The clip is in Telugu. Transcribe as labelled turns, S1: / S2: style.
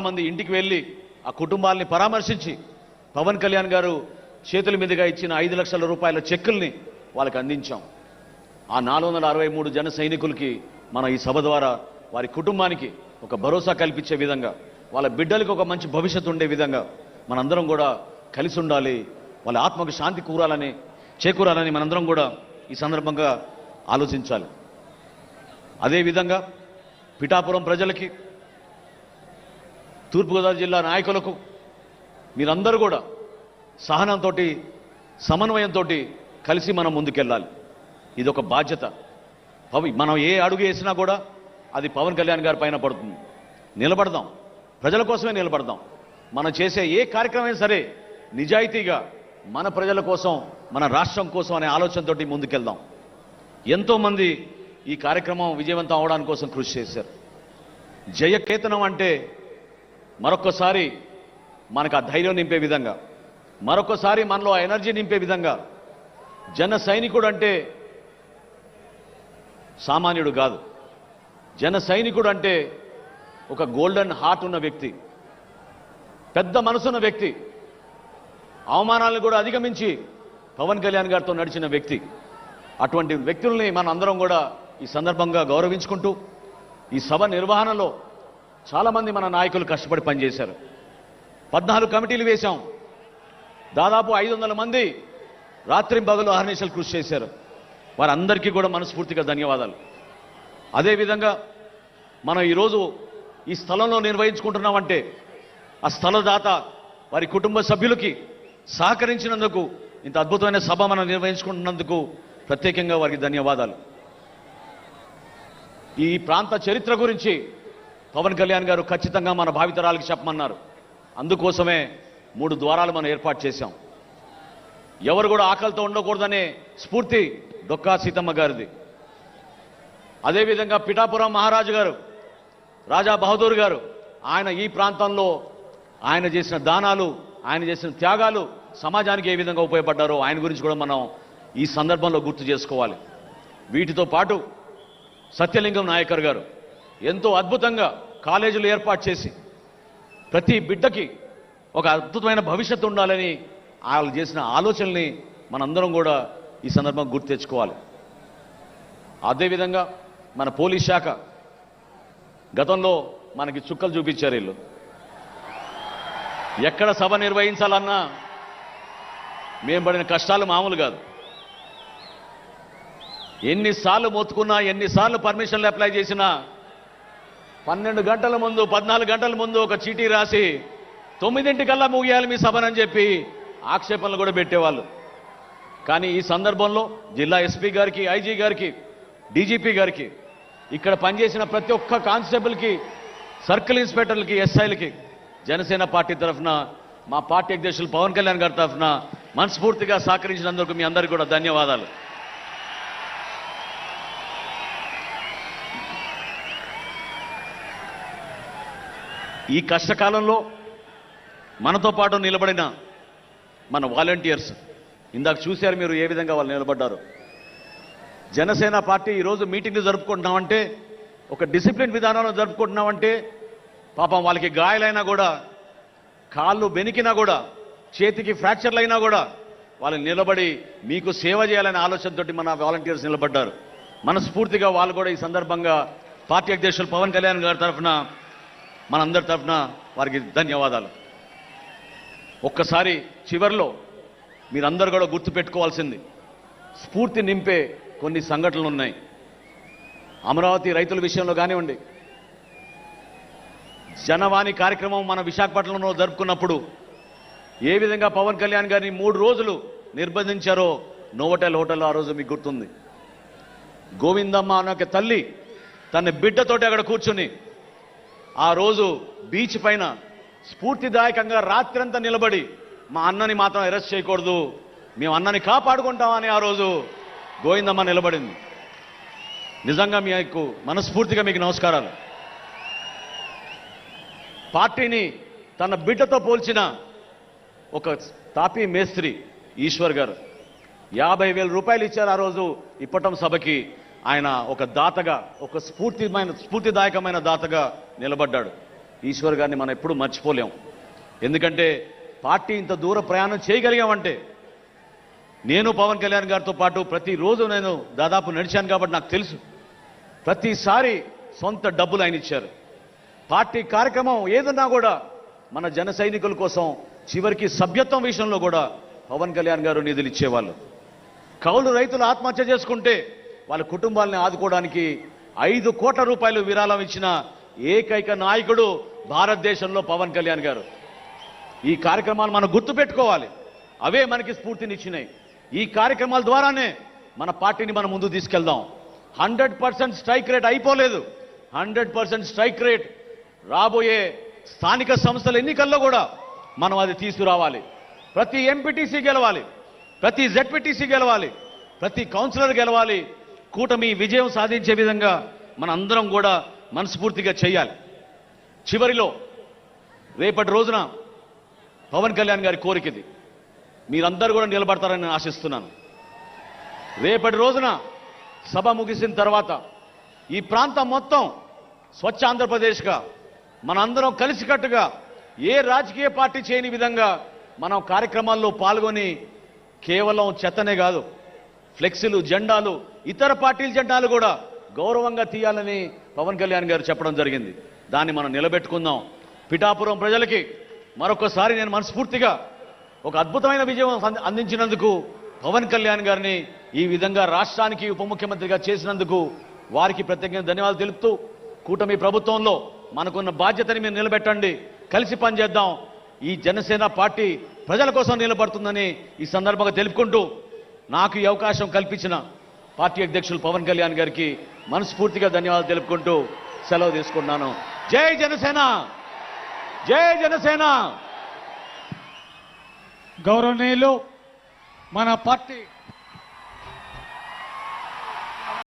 S1: మంది ఇంటికి వెళ్ళి ఆ కుటుంబాలని పరామర్శించి పవన్ కళ్యాణ్ గారు చేతుల మీదుగా ఇచ్చిన 5 లక్షల రూపాయల చెక్కుల్ని వాళ్ళకి అందించాం. ఆ 463 జన సైనికులకి మన ఈ సభ ద్వారా వారి కుటుంబానికి ఒక భరోసా కల్పించే విధంగా, వాళ్ళ బిడ్డలకు ఒక మంచి భవిష్యత్తు ఉండే విధంగా మనందరం కూడా కలిసి ఉండాలి, వాళ్ళ ఆత్మకు శాంతి చేకూరాలని మనందరం కూడా ఈ సందర్భంగా ఆలోచించాలి. అదేవిధంగా పిఠాపురం ప్రజలకి, తూర్పుగోదావరి జిల్లా నాయకులకు మీరందరూ కూడా సహనంతో, సమన్వయంతో కలిసి మనం ముందుకెళ్ళాలి. ఇది ఒక బాధ్యత. మనం ఏ అడుగు వేసినా కూడా అది పవన్ కళ్యాణ్ గారి పైన పడుతుంది. నిలబడదాం, ప్రజల కోసమే నిలబడదాం. మనం చేసే ఏ కార్యక్రమం సరే నిజాయితీగా మన ప్రజల కోసం, మన రాష్ట్రం కోసం అనే ఆలోచనతో ముందుకెళ్దాం. ఎంతోమంది ఈ కార్యక్రమం విజయవంతం అవడానికి కోసం కృషి చేశారు. జయకేతనం అంటే మరొకసారి మనకు ఆ ధైర్యం నింపే విధంగా, మరొకసారి మనలో ఆ ఎనర్జీ నింపే విధంగా, జన సైనికుడు అంటే సామాన్యుడు కాదు. జన సైనికుడు అంటే ఒక గోల్డెన్ హార్ట్ ఉన్న వ్యక్తి, పెద్ద మనసున్న వ్యక్తి, అవమానాలను కూడా అధిగమించి పవన్ కళ్యాణ్ గారితో నడిచిన వ్యక్తి. అటువంటి వ్యక్తుల్ని మన అందరం కూడా ఈ సందర్భంగా గౌరవించుకుంటూ, ఈ సభ నిర్వహణలో చాలామంది మన నాయకులు కష్టపడి పనిచేశారు. 14 కమిటీలు వేశాం. దాదాపు 500 మంది రాత్రింబగలు అహర్నిశలు కృషి చేశారు. వారందరికీ కూడా మనస్ఫూర్తిగా ధన్యవాదాలు. అదేవిధంగా మనం ఈరోజు ఈ స్థలంలో నిర్వహించుకుంటున్నామంటే ఆ స్థలదాత వారి కుటుంబ సభ్యులకి సహకరించినందుకు, ఇంత అద్భుతమైన సభ మనం నిర్వహించుకుంటున్నందుకు ప్రత్యేకంగా వారికి ధన్యవాదాలు. ఈ ప్రాంత చరిత్ర గురించి పవన్ కళ్యాణ్ గారు ఖచ్చితంగా మన భావితరాలకు చెప్పమన్నారు. అందుకోసమే 3 ద్వారాలు మనం ఏర్పాటు చేశాం. ఎవరు కూడా ఆకలితో ఉండకూడదనే స్ఫూర్తి డొక్కా సీతమ్మ గారిది. అదేవిధంగా పిఠాపురం మహారాజు గారు, రాజా బహదూర్ గారు, ఆయన ఈ ప్రాంతంలో ఆయన చేసిన దానాలు, ఆయన చేసిన త్యాగాలు సమాజానికి ఏ విధంగా ఉపయోగపడ్డారో ఆయన గురించి కూడా మనం ఈ సందర్భంలో గుర్తు చేసుకోవాలి. వీటితో పాటు సత్యలింగం నాయకర్ గారు ఎంతో అద్భుతంగా కాలేజీలు ఏర్పాటు చేసి ప్రతి బిడ్డకి ఒక అద్భుతమైన భవిష్యత్తు ఉండాలని వాళ్ళు చేసిన ఆలోచనల్ని మనందరం కూడా ఈ సందర్భంగా గుర్తు తెచ్చుకోవాలి. అదేవిధంగా మన పోలీస్ శాఖ గతంలో మనకి చుక్కలు చూపించారు. వీళ్ళు ఎక్కడ సభ నిర్వహించాలన్నా మేము పడిన కష్టాలు మామూలు కాదు. ఎన్నిసార్లు మొత్తుకున్నా, ఎన్నిసార్లు పర్మిషన్లు అప్లై చేసినా 12 గంటల ముందు, 14 గంటల ముందు ఒక చీటీ రాసి 9 ముగియాలి మీ సభనని చెప్పి ఆక్షేపణలు కూడా పెట్టేవాళ్ళు. కానీ ఈ సందర్భంలో జిల్లా ఎస్పీ గారికి, ఐజీ గారికి, డీజీపీ గారికి, ఇక్కడ పనిచేసిన ప్రతి ఒక్క కానిస్టేబుల్కి, సర్కిల్ ఇన్స్పెక్టర్లకి, ఎస్ఐలకి జనసేన పార్టీ తరఫున, మా పార్టీ అధ్యక్షులు పవన్ కళ్యాణ్ గారి తరఫున మనస్ఫూర్తిగా సహకరించినందుకు మీ అందరికీ కూడా ధన్యవాదాలు. ఈ కష్టకాలంలో మనతో పాటు నిలబడిన మన వాలంటీర్స్, ఇందాక చూశారు మీరు ఏ విధంగా వాళ్ళు నిలబడ్డారు. జనసేన పార్టీ ఈరోజు మీటింగ్లు జరుపుకుంటున్నామంటే, ఒక డిసిప్లిన్ విధానంలో జరుపుకుంటున్నామంటే, పాపం వాళ్ళకి గాయాలైనా కూడా, కాళ్ళు బెనికినా కూడా, చేతికి ఫ్రాక్చర్లు అయినా కూడా వాళ్ళు నిలబడి మీకు సేవ చేయాలనే ఆలోచనతోటి మన వాలంటీర్స్ నిలబడ్డారు. మనస్ఫూర్తిగా వాళ్ళు కూడా ఈ సందర్భంగా పార్టీ అధ్యక్షులు పవన్ కళ్యాణ్ గారి తరఫున, మనందరి తరఫున వారికి ధన్యవాదాలు. ఒక్కసారి చివరిలో మీరందరూ కూడా గుర్తుపెట్టుకోవాల్సింది, స్ఫూర్తి నింపే కొన్ని సంఘటనలు ఉన్నాయి. అమరావతి రైతుల విషయంలో కానివ్వండి, జనవాణి కార్యక్రమం మన విశాఖపట్నంలో జరుపుకున్నప్పుడు ఏ విధంగా పవన్ కళ్యాణ్ గారిని 3 రోజులు నిర్బంధించారో నోవోటెల్ హోటల్లో ఆ రోజు మీకు గుర్తుంది. గోవిందమ్మ అనే ఒక తల్లి తన బిడ్డతోటి అక్కడ కూర్చుని ఆ రోజు బీచ్ పైన స్ఫూర్తిదాయకంగా రాత్రంతా నిలబడి, మా అన్నని మాత్రం అరెస్ట్ చేయకూడదు, మేము అన్నని కాపాడుకుంటామని ఆ రోజు గోవిందమ్మ నిలబడింది. నిజంగా మీకు మనస్ఫూర్తిగా మీకు నమస్కారాలు. పార్టీని తన బిడ్డతో పోల్చిన ఒక తాపీ మేస్త్రి ఈశ్వర్ గారు 50,000 రూపాయలు ఇచ్చారు ఆ రోజు ఇప్పటం సభకి. ఆయన ఒక దాతగా, ఒక స్ఫూర్తిదాయకమైన దాతగా నిలబడ్డాడు. ఈశ్వర్ గారిని మనం ఎప్పుడూ మర్చిపోలేం. ఎందుకంటే పార్టీ ఇంత దూర ప్రయాణం చేయగలిగామంటే నేను పవన్ కళ్యాణ్ గారితో పాటు ప్రతిరోజు నేను దాదాపు నడిచాను కాబట్టి నాకు తెలుసు. ప్రతిసారి సొంత డబ్బులు ఆయన ఇచ్చారు. పార్టీ కార్యక్రమం ఏదన్నా కూడా మన జన సైనికుల కోసం చివరికి సభ్యత్వం విషయంలో కూడా పవన్ కళ్యాణ్ గారు నిధులు ఇచ్చేవాళ్ళు. కౌలు రైతులు ఆత్మహత్య చేసుకుంటే వాళ్ళ కుటుంబాలని ఆదుకోవడానికి 5 కోట్ల రూపాయలు విరాళం ఇచ్చిన ఏకైక నాయకుడు భారతదేశంలో పవన్ కళ్యాణ్ గారు. ఈ కార్యక్రమాలు మనం గుర్తుపెట్టుకోవాలి. అవే మనకి స్ఫూర్తినిచ్చినాయి. ఈ కార్యక్రమాల ద్వారానే మన పార్టీని మనం ముందుకు తీసుకెళ్దాం. 100% స్ట్రైక్ రేట్ అయిపోలేదు. 100% స్ట్రైక్ రేట్ రాబోయే స్థానిక సంస్థల ఎన్నికల్లో కూడా మనం అది తీసుకురావాలి. ప్రతి ఎంపీటీసీ గెలవాలి, ప్రతి జెడ్పీటీసీ గెలవాలి, ప్రతి కౌన్సిలర్ గెలవాలి. కూటమి విజయం సాధించే విధంగా మన అందరం కూడా మనస్ఫూర్తిగా చేయాలి. చివరిలో రేపటి రోజున పవన్ కళ్యాణ్ గారి కోరికది, మీరందరూ కూడా నిలబడతారని నేను ఆశిస్తున్నాను. రేపటి రోజున సభ ముగిసిన తర్వాత ఈ ప్రాంతం మొత్తం స్వచ్ఛ ఆంధ్రప్రదేశ్గా మనందరం కలిసికట్టుగా ఏ రాజకీయ పార్టీ చేయని విధంగా మనం కార్యక్రమాల్లో పాల్గొని కేవలం చెత్తనే కాదు, ఫ్లెక్సీలు, జెండాలు, ఇతర పార్టీల జెండాలు కూడా గౌరవంగా తీయాలని పవన్ కళ్యాణ్ గారు చెప్పడం జరిగింది. దాన్ని మనం నిలబెట్టుకుందాం. పిఠాపురం ప్రజలకి మరొకసారి నేను మనస్ఫూర్తిగా ఒక అద్భుతమైన విజయం అందించినందుకు పవన్ కళ్యాణ్ గారిని ఈ విధంగా రాష్ట్రానికి ఉప ముఖ్యమంత్రిగా చేసినందుకు వారికి ప్రత్యేకంగా ధన్యవాదాలు తెలుపుతూ, కూటమి ప్రభుత్వంలో మనకున్న బాధ్యతని మీరు నిలబెట్టండి, కలిసి పనిచేద్దాం. ఈ జనసేన పార్టీ ప్రజల కోసం నిలబడుతుందని ఈ సందర్భంగా తెలుపుకుంటూ, నాకు ఈ అవకాశం కల్పించిన పార్టీ అధ్యక్షులు పవన్ కళ్యాణ్ గారికి మనస్ఫూర్తిగా ధన్యవాదాలు తెలుపుకుంటూ సెలవు తీసుకుంటున్నాను. జై జనసేన, జై జనసేన.
S2: గౌరవనీయులు మన పార్టీ